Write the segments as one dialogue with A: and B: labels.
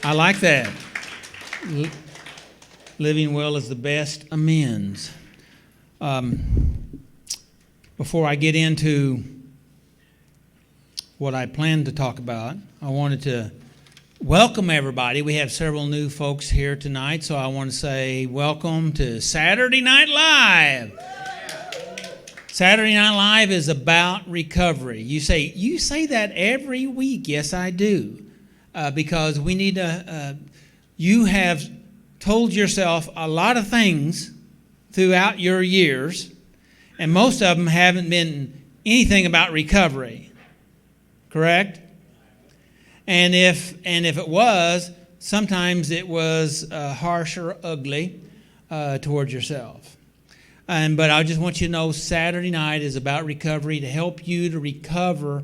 A: I like that. L- Living well is the best amends. Before I get into what I planned to talk about, I wanted to welcome everybody. We have several new folks here tonight, so I want to say welcome to Saturday Night Live. Saturday Night Live is about recovery. You say that every week. Yes, I do, because we need to. You have told yourself a lot of things throughout your years, and most of them haven't been anything about recovery. Correct? And if it was, sometimes it was harsh or ugly towards yourself. But I just want you to know Saturday night is about recovery, to help you to recover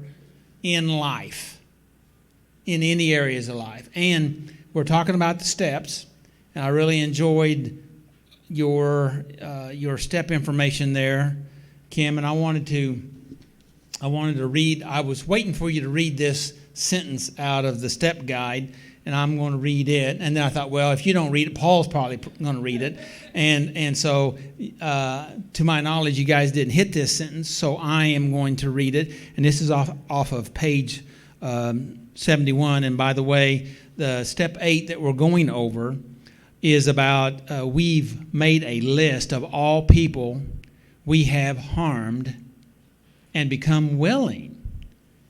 A: in life, in any areas of life. And we're talking about the steps. And I really enjoyed your step information there, Kim. And I wanted to read. I was waiting for you to read this sentence out of the step guide, and I'm going to read it. And then I thought, well, if you don't read it, Paul's probably going to read it. And so, to my knowledge, you guys didn't hit this sentence, so I am going to read it. And this is off of page 71. And by the way, the step 8 that we're going over is about we've made a list of all people we have harmed and become willing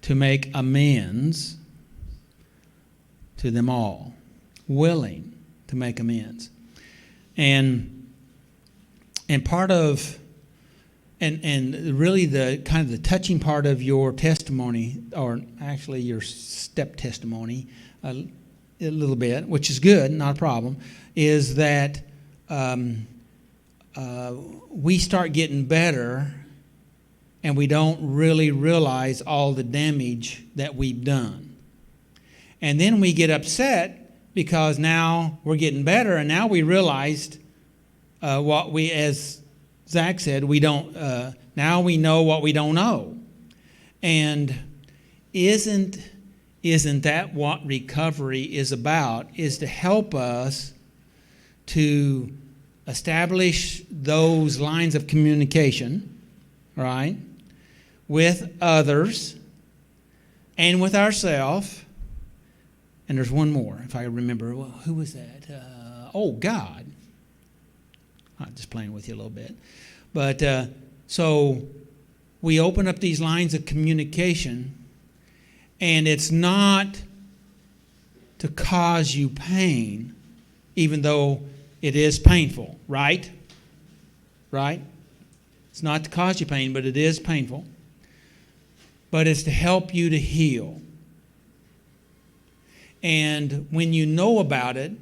A: to make amends to them all. Willing to make amends. And part of, and really the kind of the touching part of your testimony, or actually your step testimony, a little bit, which is good, not a problem, is that we start getting better and we don't really realize all the damage that we've done. And then we get upset because now we're getting better, and now we realized what we, as Zach said, we don't, now we know what we don't know. And isn't that what recovery is about? Is to help us to establish those lines of communication, right, with others and with ourselves. And there's one more, if I remember. Well, who was that? God. I'm just playing with you a little bit. But so we open up these lines of communication, and it's not to cause you pain, even though it is painful, right? Right? It's not to cause you pain, but it is painful. But it's to help you to heal. And when you know about it,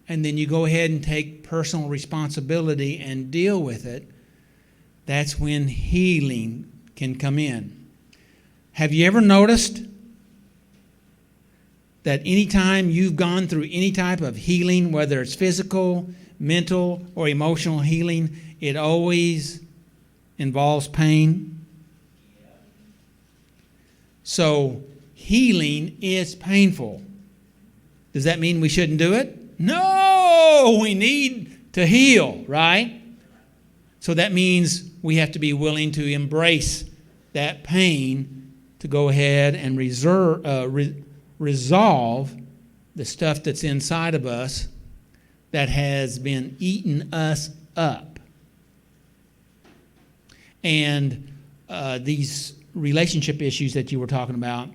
A: and then you go ahead and take personal responsibility and deal with it, that's when healing can come in. Have you ever noticed that anytime you've gone through any type of healing, whether it's physical, mental, or emotional healing, it always involves pain? So healing is painful. Does that mean we shouldn't do it? No, we need to heal, right? So that means we have to be willing to embrace that pain to go ahead and resolve the stuff that's inside of us that has been eating us up. And these relationship issues that you were talking about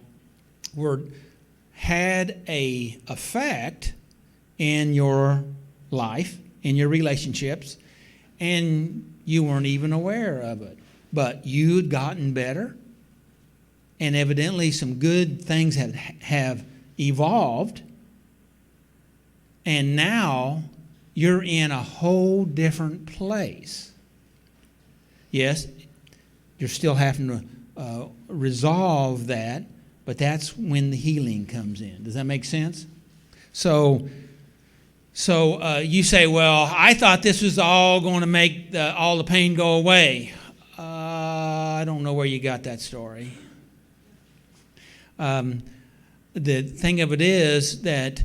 A: had a effect in your life, in your relationships, and you weren't even aware of it. But you'd gotten better, and evidently some good things have evolved, and now you're in a whole different place. Yes, you're still having to resolve that, but that's when the healing comes in. Does that make sense? So you say, well, I thought this was all going to make all the pain go away. I don't know where you got that story. The thing of it is that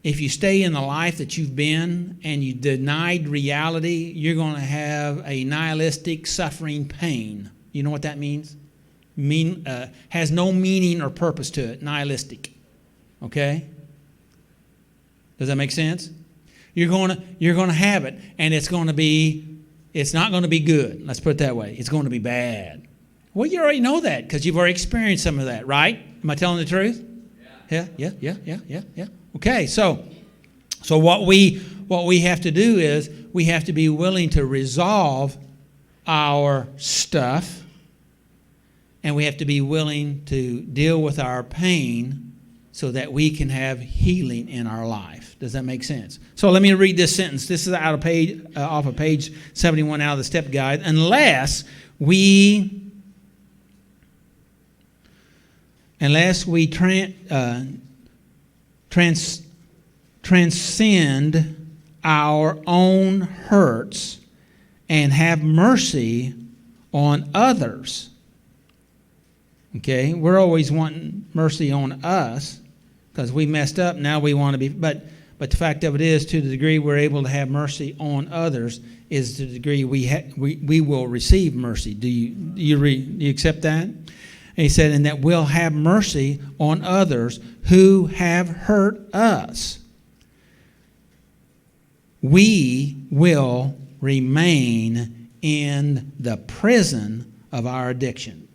A: if you stay in the life that you've been and you denied reality, you're going to have a nihilistic suffering pain. You know what that means? Has no meaning or purpose to it. Nihilistic. Okay? Does that make sense? You're going to have it, and it's not going to be good. Let's put it that way. It's going to be bad. Well, you already know that because you've already experienced some of that, right? Am I telling the truth? Yeah. Okay, so what we have to do is we have to be willing to resolve our stuff, and we have to be willing to deal with our pain so that we can have healing in our life. Does that make sense? So let me read this sentence. This is off of page 71 out of the Step Guide. Unless we transcend our own hurts and have mercy on others. Okay, we're always wanting mercy on us because we messed up. Now we want to be, but the fact of it is, to the degree we're able to have mercy on others, is to the degree we will receive mercy. Do you accept that? And he said, and that we'll have mercy on others who have hurt us. We will remain in the prison of our addiction.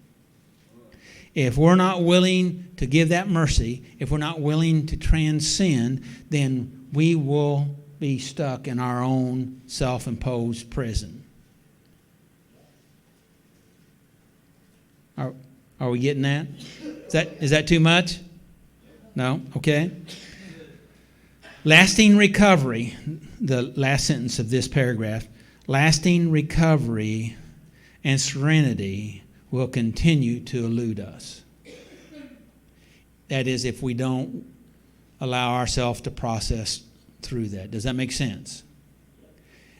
A: If we're not willing to give that mercy, if we're not willing to transcend, then we will be stuck in our own self-imposed prison. Are we getting that? Is that too much? No? Okay. Lasting recovery, the last sentence of this paragraph, lasting recovery and serenity will continue to elude us. That is, if we don't allow ourselves to process through that. Does that make sense?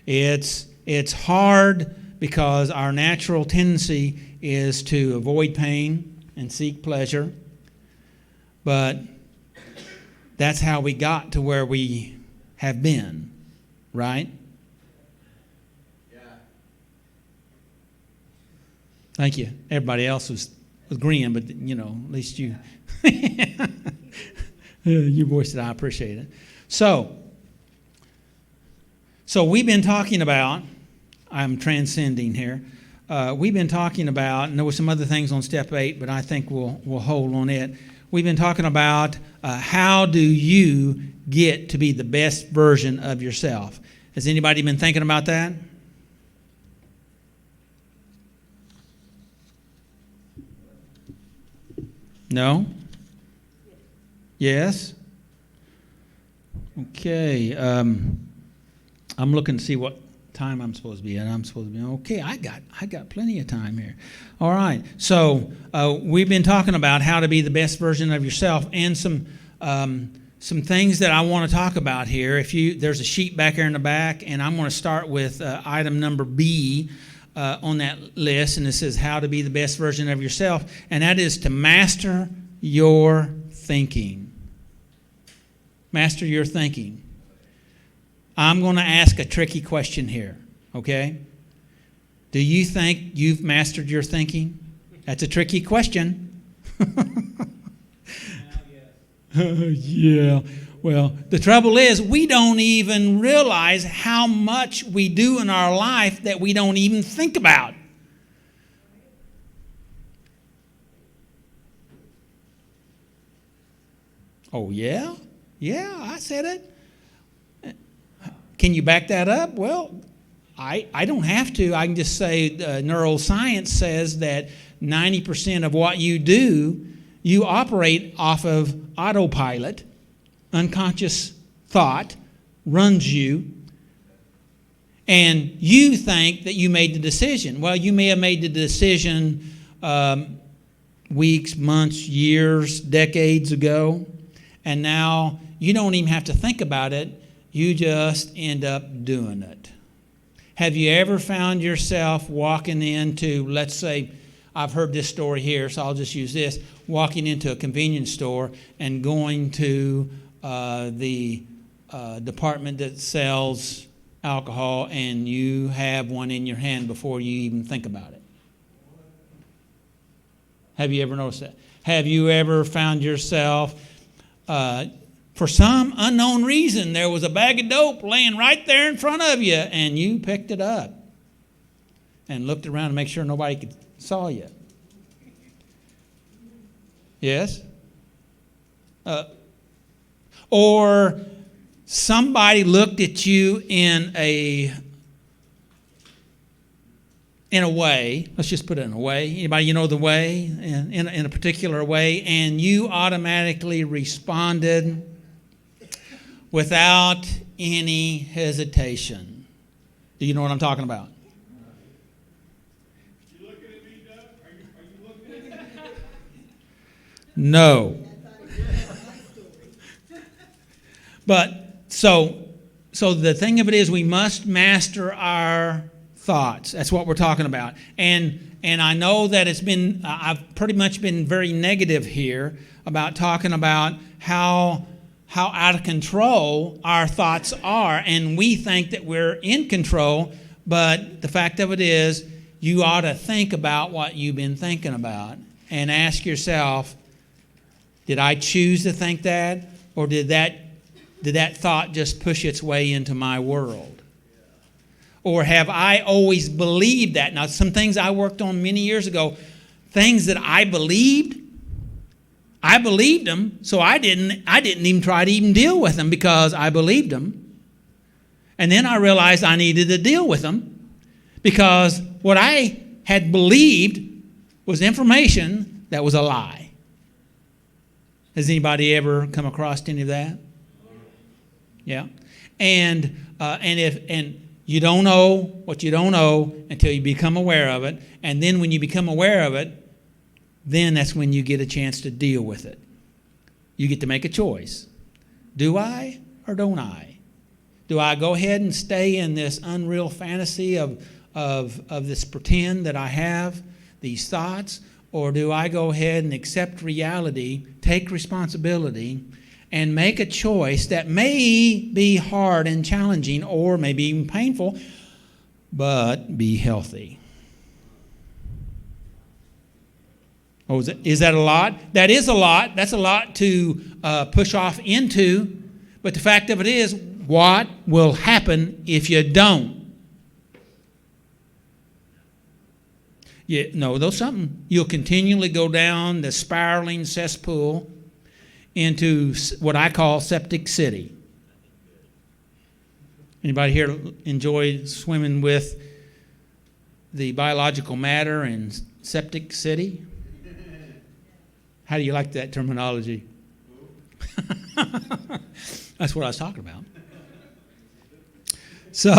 A: It's hard because our natural tendency is to avoid pain and seek pleasure, but that's how we got to where we have been, right? Thank you. Everybody else was agreeing, but, at least you you voiced it. I appreciate it. So we've been talking about, I'm transcending here, we've been talking about, and there were some other things on step 8, but I think we'll hold on it. We've been talking about how do you get to be the best version of yourself. Has anybody been thinking about that? No? Yes? Okay. I'm looking to see what time I'm supposed to be at. Okay, I got plenty of time here. All right. So we've been talking about how to be the best version of yourself, and some things that I want to talk about here. There's a sheet back here in the back, and I'm going to start with item number B. On that list, and it says how to be the best version of yourself, and that is to master your thinking. Master your thinking. I'm going to ask a tricky question here, okay? Do you think you've mastered your thinking? That's a tricky question. Yeah. Well, the trouble is we don't even realize how much we do in our life that we don't even think about. Oh, yeah? Yeah, I said it. Can you back that up? Well, I don't have to. I can just say neuroscience says that 90% of what you do, you operate off of autopilot. Unconscious thought runs you, and you think that you made the decision. Well, you may have made the decision weeks, months, years, decades ago, and now you don't even have to think about it. You just end up doing it. Have you ever found yourself walking into, let's say, I've heard this story here, so I'll just use this, walking into a convenience store and going to the department that sells alcohol and you have one in your hand before you even think about it? Have you ever noticed that? Have you ever found yourself, for some unknown reason, there was a bag of dope laying right there in front of you and you picked it up and looked around to make sure nobody saw you? Yes? Or somebody looked at you in a way, let's just put it in a way. Anybody, you know the way? In a particular way, and you automatically responded without any hesitation. Do you know what I'm talking about?
B: You looking at me, Doug? Are you looking at me?
A: No. But so the thing of it is, we must master our thoughts. That's what we're talking about. And I know that I've pretty much been very negative here about talking about how out of control our thoughts are, and we think that we're in control, but the fact of it is, you ought to think about what you've been thinking about and ask yourself, did I choose to think that, or did that thought just push its way into my world? Or have I always believed that? Now, some things I worked on many years ago, things that I believed them, so I didn't even try to even deal with them because I believed them. And then I realized I needed to deal with them because what I had believed was information that was a lie. Has anybody ever come across any of that? Yeah. And you don't know what you don't know until you become aware of it. And then when you become aware of it, then that's when you get a chance to deal with it. You get to make a choice. Do I or don't I? Do I go ahead and stay in this unreal fantasy of this pretend that I have, these thoughts? Or do I go ahead and accept reality, take responsibility, and make a choice that may be hard and challenging or maybe even painful, but be healthy? Oh, is that a lot? That is a lot. That's a lot to push off into. But the fact of it is, what will happen if you don't? There's something. You'll continually go down the spiraling cesspool into what I call septic city. Anybody here enjoy swimming with the biological matter in septic city? How do you like that terminology? That's what I was talking about. So,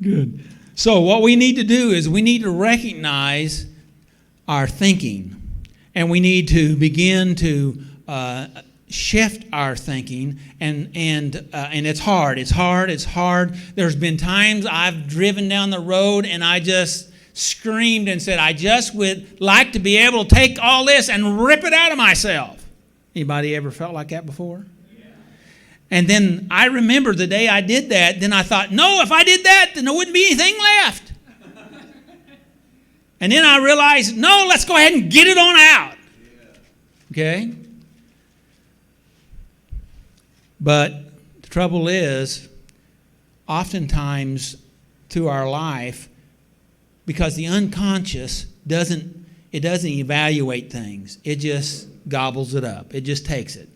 A: good. So what we need to do is we need to recognize our thinking, and we need to begin to shift our thinking, and it's hard. It's hard. There's been times I've driven down the road and I just screamed and said, I just would like to be able to take all this and rip it out of myself. Anybody ever felt like that before? And then I remember the day I did that, then I thought, no, if I did that, then there wouldn't be anything left. And then I realized, no, let's go ahead and get it on out. Okay? But the trouble is, oftentimes through our life, because the unconscious doesn't evaluate things. It just gobbles it up. It just takes it.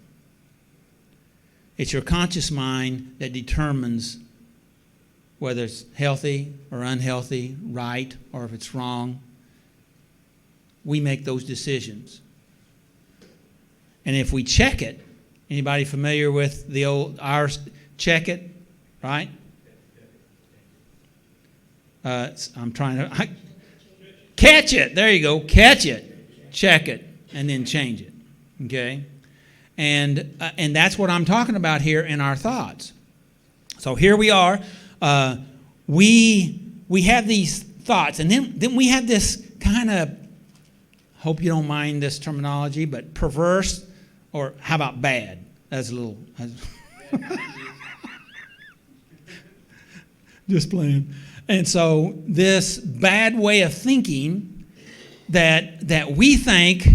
A: It's your conscious mind that determines whether it's healthy or unhealthy, right or if it's wrong. We make those decisions. And if we check it, anybody familiar with the old check it, right? I'm trying to catch it. There you go. Catch it, check it, and then change it. Okay? And that's what I'm talking about here in our thoughts. So here we are. We have these thoughts, and then we have this kind of, hope you don't mind this terminology, but perverse, or how about bad? That's a little, just playing. And so this bad way of thinking that we think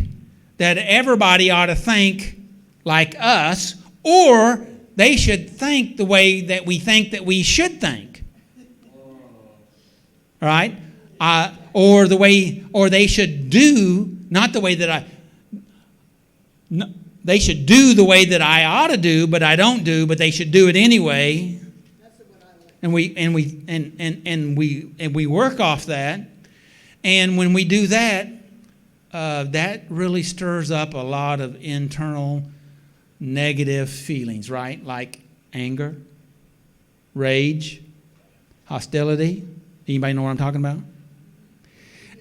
A: that everybody ought to think like us, or they should think the way that we think that we should think. All right? Or they should do, not the way that they should do the way that I ought to do, but I don't do, but they should do it anyway. And we work off that. And when we do that, that really stirs up a lot of internal negative feelings, right? Like anger, rage, hostility. Anybody know what I'm talking about?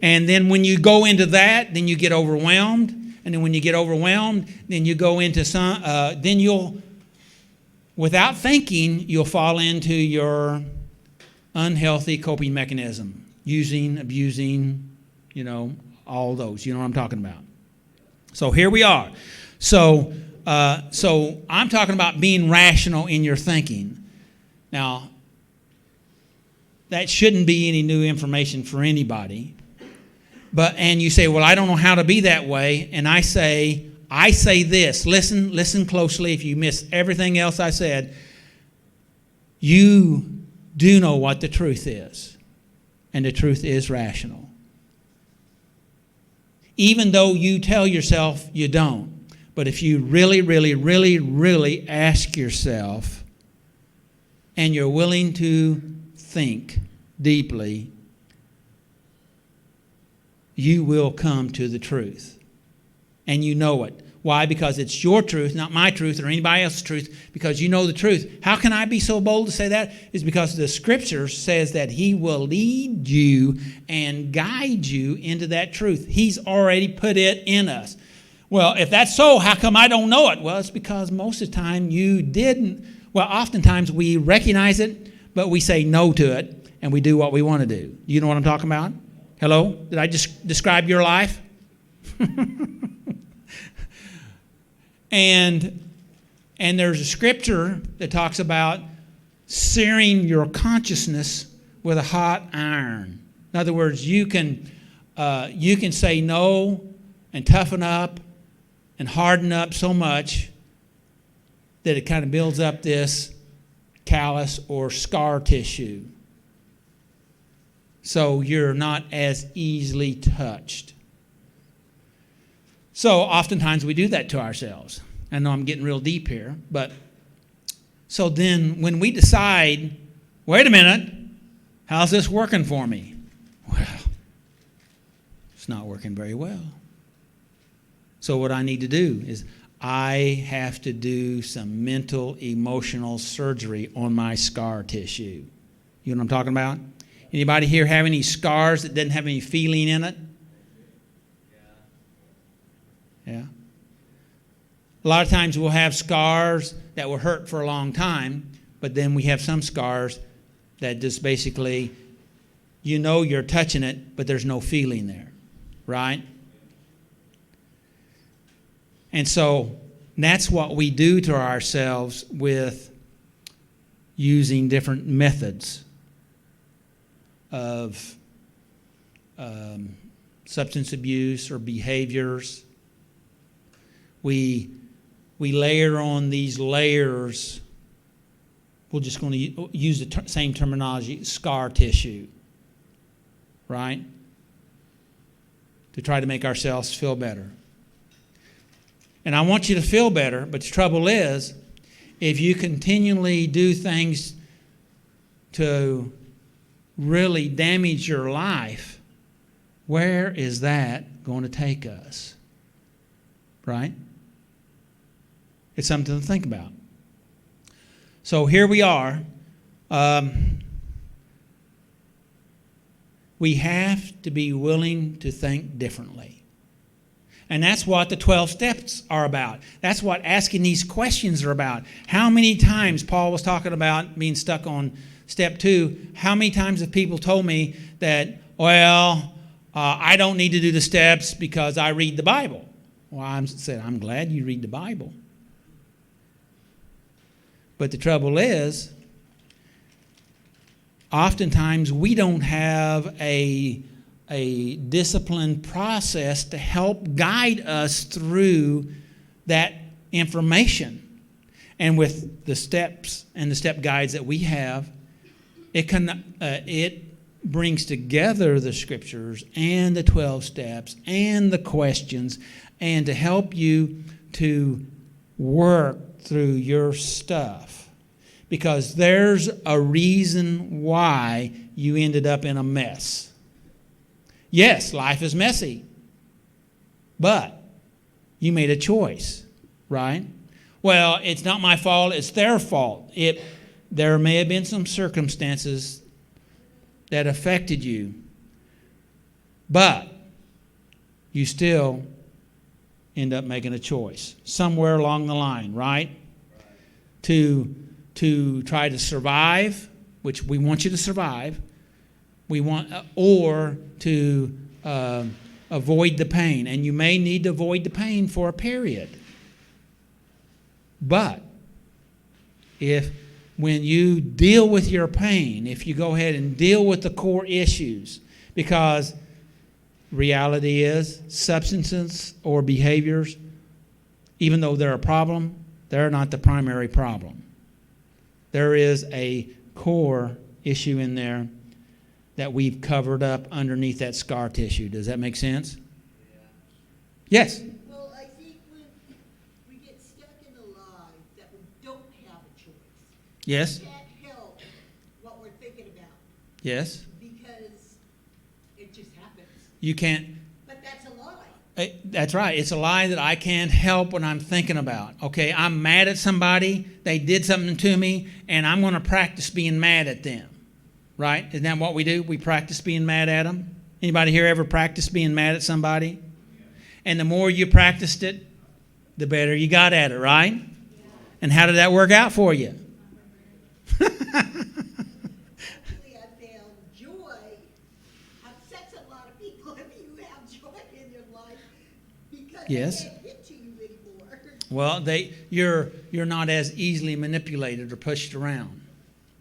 A: And then when you go into that, then you get overwhelmed. And then when you get overwhelmed, then you go into then you'll, without thinking, you'll fall into your unhealthy coping mechanism. Using, abusing, all those. You know what I'm talking about. So here we are. So I'm talking about being rational in your thinking. Now, that shouldn't be any new information for anybody. And you say, well, I don't know how to be that way. And I say this. Listen closely. If you miss everything else I said, you do know what the truth is. And the truth is rational. Even though you tell yourself you don't. But if you really, really, really, really ask yourself, and you're willing to think deeply, you will come to the truth. And you know it. Why? Because it's your truth, not my truth or anybody else's truth, because you know the truth. How can I be so bold to say that? It's because the Scripture says that He will lead you and guide you into that truth. He's already put it in us. Well, if that's so, how come I don't know it? Well, it's because most of the time you didn't. Well, oftentimes we recognize it, but we say no to it, and we do what we want to do. You know what I'm talking about? Hello? Did I just describe your life? And there's a scripture that talks about searing your consciousness with a hot iron. In other words, you can say no and toughen up and harden up so much that it kind of builds up this callus or scar tissue. So you're not as easily touched. So oftentimes we do that to ourselves. I know I'm getting real deep here, but so then when we decide, wait a minute, how's this working for me? Well, it's not working very well. So what I need to do is I have to do some mental, emotional surgery on my scar tissue. You know what I'm talking about? Anybody here have any scars that didn't have any feeling in it? Yeah. A lot of times we'll have scars that were hurt for a long time, but then we have some scars that just basically, you're touching it, but there's no feeling there, right? And so that's what we do to ourselves with using different methods of substance abuse or behaviors. We layer on these layers. We're just going to use the same terminology, scar tissue, right? To try to make ourselves feel better. And I want you to feel better, but the trouble is, if you continually do things to really damage your life, where is that going to take us? Right? It's something to think about. So here we are. We have to be willing to think differently. And that's what the 12 steps are about. That's what asking these questions are about. How many times, Paul was talking about being stuck on step 2, how many times have people told me that, well, I don't need to do the steps because I read the Bible. Well, I'm glad you read the Bible. But the trouble is, oftentimes we don't have a disciplined process to help guide us through that information. And with the steps and the step guides that we have, it brings together the scriptures and the 12 steps and the questions, and to help you to work through your stuff. Because there's a reason why you ended up in a mess. Yes, life is messy, but you made a choice, right? Well, it's not my fault, it's their fault. There may have been some circumstances that affected you, but you still end up making a choice somewhere along the line, right? To try to survive, which we want you to survive, or to avoid the pain. And you may need to avoid the pain for a period. But when you deal with your pain, if you go ahead and deal with the core issues, because reality is substances or behaviors, even though they're a problem, they're not the primary problem. There is a core issue in there that we've covered up underneath that scar tissue. Does that make sense? Yes?
C: Well, I think when we get stuck in a lie that we don't have a choice.
A: Yes?
C: We can't help what we're thinking about
A: Yes?
C: because it just happens.
A: You can't.
C: But that's a lie.
A: That's right. It's a lie that I can't help what I'm thinking about. Okay, I'm mad at somebody. They did something to me, and I'm going to practice being mad at them. Right? Isn't that what we do? We practice being mad at them. Anybody here ever practice being mad at somebody? And the more you practiced it, the better you got at it, right? And how did that work out for you?
C: Actually, I found joy upsets a lot of people if you have joy in your life because
A: Yes.
C: they can't get to you anymore.
A: Well, you're not as easily manipulated or pushed around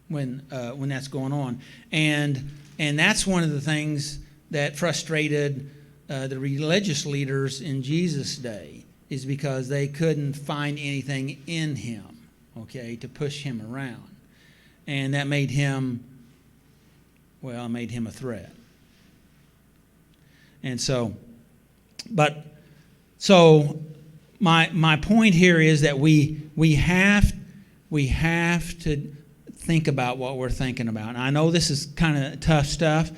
A: when that's going on, and that's one of the things that frustrated the religious leaders in Jesus' day, is because they couldn't find anything in him, okay, to push him around, and that made him a threat. And so my point here is that we have to think about what we're thinking about. And I know this is kind of tough stuff.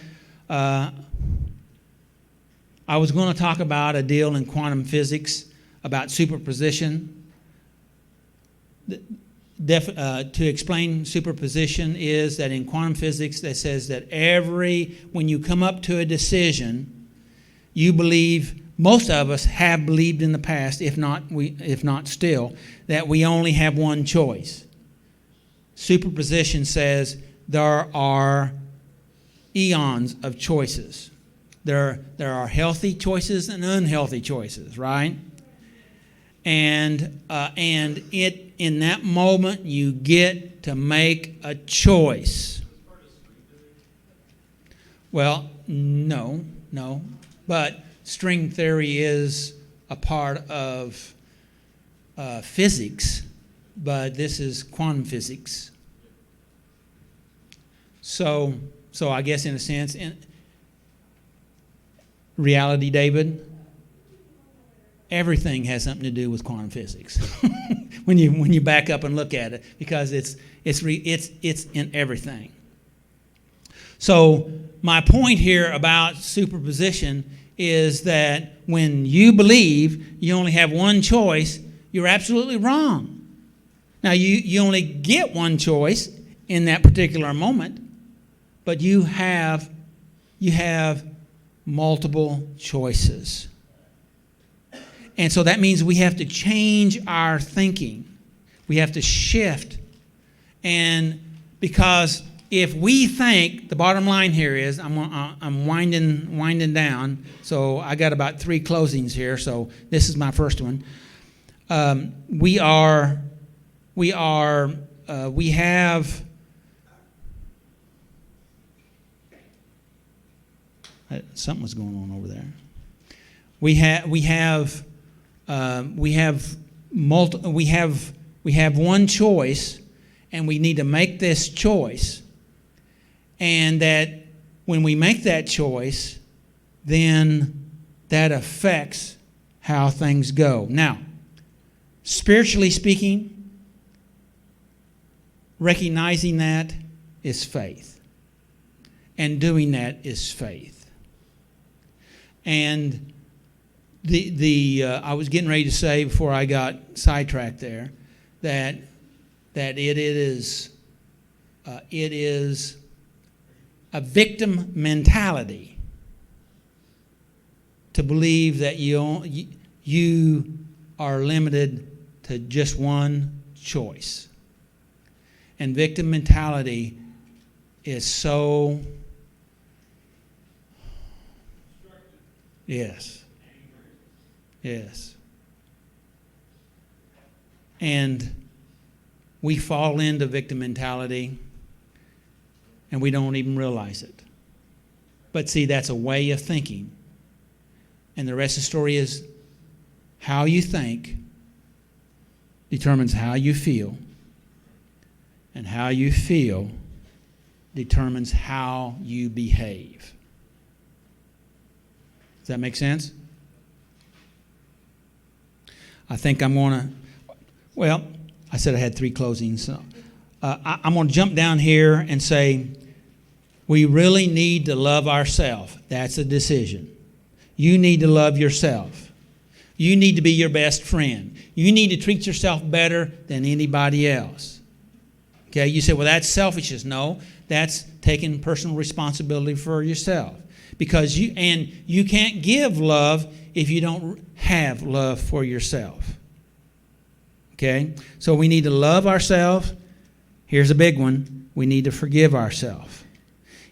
A: I was going to talk about a deal in quantum physics about superposition. To explain superposition is that in quantum physics, that says that when you come up to a decision, you believe, most of us have believed in the past, if not still, that we only have one choice. Superposition says there are eons of choices. There are healthy choices and unhealthy choices, right? And in that moment you get to make a choice. Well, no, but string theory is a part of physics. But this is quantum physics. So I guess in a sense, in reality, David, everything has something to do with quantum physics. when you back up and look at it, because it's in everything. So my point here about superposition is that when you believe you only have one choice, you're absolutely wrong. Now, you only get one choice in that particular moment, but you have multiple choices. And so that means we have to change our thinking. We have to shift. And because if we think, the bottom line here is, I'm winding down, so I got about 3 closings here, so this is my first one. We have something was going on over there. We have one choice, and we need to make this choice. And that when we make that choice, then that affects how things go. Now, spiritually speaking, recognizing that is faith. And doing that is faith. And I was getting ready to say before I got sidetracked there that it is a victim mentality to believe that you are limited to just one choice. And victim mentality is so, yes. And we fall into victim mentality and we don't even realize it. But see, that's a way of thinking. And the rest of the story is how you think determines how you feel. And how you feel determines how you behave. Does that make sense? I think I'm going to, well, I said I had 3 closings. So, I'm going to jump down here and say, we really need to love ourselves. That's a decision. You need to love yourself. You need to be your best friend. You need to treat yourself better than anybody else. Okay, you say, well, that's selfishness. No, that's taking personal responsibility for yourself. Because you can't give love if you don't have love for yourself. Okay? So we need to love ourselves. Here's a big one. We need to forgive ourselves.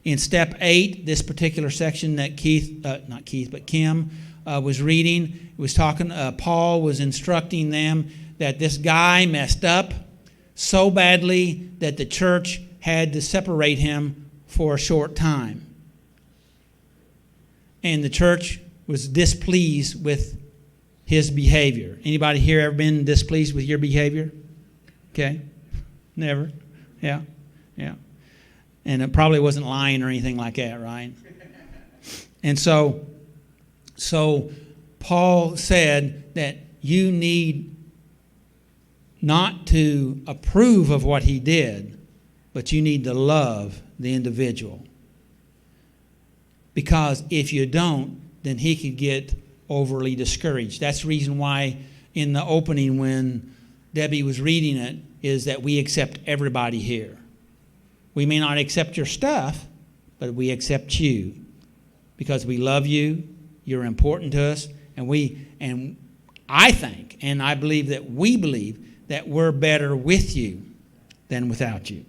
A: In step 8, this particular section that Kim was reading, it was talking, Paul was instructing them that this guy messed up so badly that the church had to separate him for a short time. And the church was displeased with his behavior. Anybody here ever been displeased with your behavior? Okay. Never? Yeah. And it probably wasn't lying or anything like that, right? And so Paul said that you need not to approve of what he did, but you need to love the individual. Because if you don't, then he could get overly discouraged. That's the reason why in the opening when Debbie was reading it is that we accept everybody here. We may not accept your stuff, but we accept you because we love you, you're important to us, and I think, and I believe that we believe that we're better with you than without you.